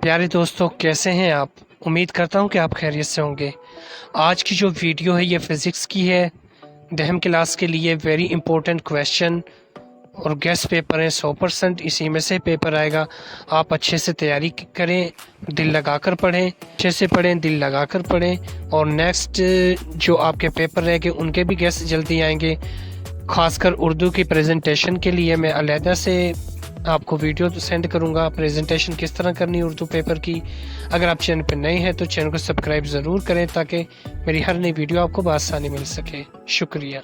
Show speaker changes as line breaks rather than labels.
प्यारे दोस्तों, कैसे हैं आप? उम्मीद करता हूं कि आप खैरियत से होंगे। आज की जो वीडियो है ये फ़िज़िक्स की है। 10वीं क्लास के लिए वेरी इंपॉर्टेंट क्वेश्चन और गेस्ट पेपर है 100%। इसी में से पेपर आएगा। आप अच्छे से तैयारी करें, दिल लगाकर पढ़ें, अच्छे से पढ़ें, दिल लगाकर पढ़ें। और नेक्स्ट जो आपके पेपर रहेंगे उनके भी गेस्ट जल्दी आएंगे। खासकर उर्दू की प्रेजेंटेशन के लिए मैं अलहदा से आपको वीडियो सेंड करूंगा, प्रेजेंटेशन किस तरह करनी है उर्दू पेपर की। अगर आप चैनल पर नए हैं तो चैनल को सब्सक्राइब ज़रूर करें ताकि मेरी हर नई वीडियो आपको बआसानी मिल सके। शुक्रिया।